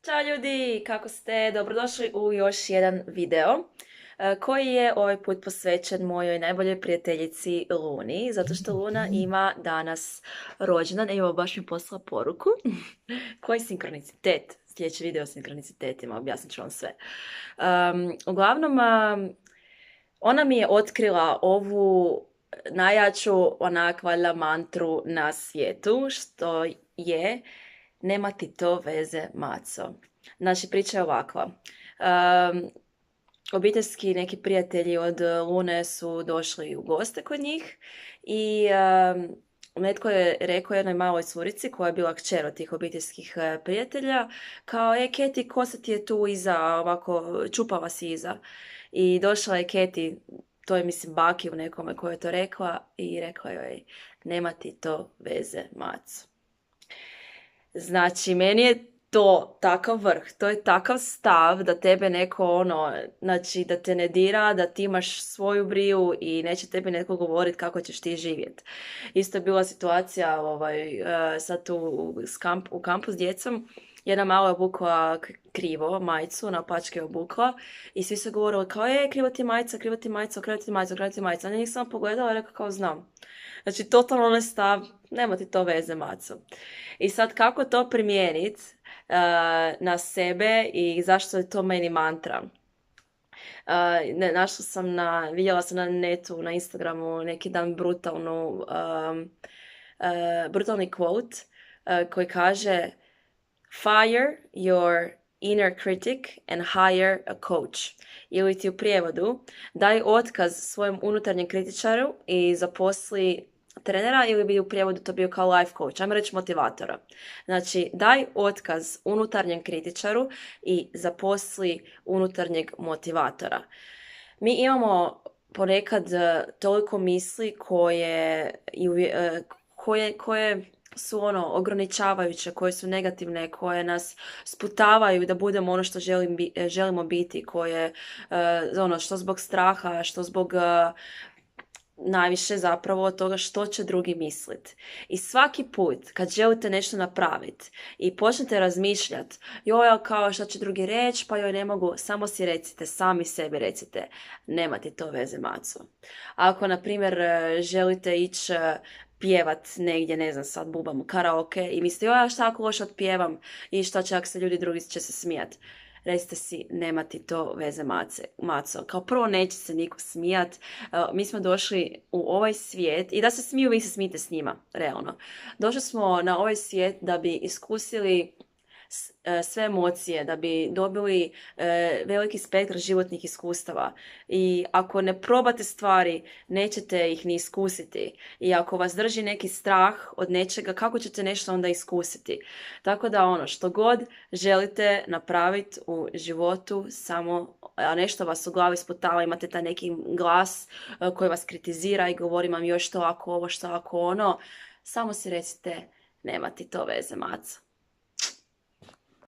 Ćao ljudi, kako ste? Dobrodošli u još jedan video koji je ovaj put posvećen mojoj najboljoj prijateljici Luni, zato što Luna ima danas rođendan. Evo, baš mi poslala poruku. Koji sinkronicitet? Sljedeći video o sinkronicitetima, objasnit ću vam sve. Uglavnom, ona mi je otkrila ovu najjaču onak valjda mantru na svijetu, što je nema ti to veze, maco. Znači, priča je ovakva. Obiteljski neki prijatelji od Lune su došli u goste kod njih i netko je rekao jednoj maloj curici koja je bila kćer od tih obiteljskih prijatelja, kao, Keti, ko se ti je tu iza, ovako, čupava si iza. I došla je Keti, to je mislim baki u nekome koja je to rekla, i rekla joj, nema ti to veze, maco. Znači, meni je to takav vrh, to je takav stav da tebe neko znači da te ne dira, da ti imaš svoju briju i neće tebi netko govoriti kako ćeš ti živjeti. Isto je bila situacija sad tu u kampu s djecom. Jedna mala je obukla krivo majicu, naopačke je obukla i svi su govorili kao, krivo ti je majica, krivo ti je majica, okrenuti ti majica, okrenuti ti majica. A njih sam pogledala i rekao kao, znam. Znači, totalno onaj stav, nema ti to veze, maco. I sad, kako to primijeniti na sebe i zašto je to meni mantra? Vidjela sam na netu, na Instagramu neki dan brutalni quote koji kaže Fire your inner critic and hire a coach. Ili ti u prijevodu, daj otkaz svojem unutarnjem kritičaru i zaposli trenera, ili bi u prijevodu to bio kao life coach, ajmo reći motivatora. Znači, daj otkaz unutarnjem kritičaru i zaposli unutarnjeg motivatora. Mi imamo ponekad toliko misli koje su ograničavajuće, koje su negativne, koje nas sputavaju da budemo ono što želimo biti, koje što zbog straha, što zbog najviše zapravo od toga što će drugi misliti. I svaki put kad želite nešto napraviti i počnete razmišljati, joj, kao šta će drugi reći, pa joj ne mogu, samo si recite, sami sebi recite, nema ti to veze, maco. Ako, na primjer, želite ići pjevat negdje, ne znam, sad bubam u karaoke i mislite, joj, šta ako loše otpjevam i šta će ako se ljudi drugi će se smijat. Recite si, nema ti to veze, maco. Kao prvo, neće se niko smijat. Mi smo došli u ovaj svijet i da se smiju, vi se smijete s njima, realno. Došli smo na ovaj svijet da bi iskusili sve emocije, da bi dobili veliki spektar životnih iskustava. I ako ne probate stvari, nećete ih ni iskusiti. I ako vas drži neki strah od nečega, kako ćete nešto onda iskusiti? Tako da što god želite napraviti u životu, samo nešto vas u glavi sputava, imate taj neki glas koji vas kritizira i govori vam još što ako ovo, što ako ono, samo si recite, nema ti to veze, maco.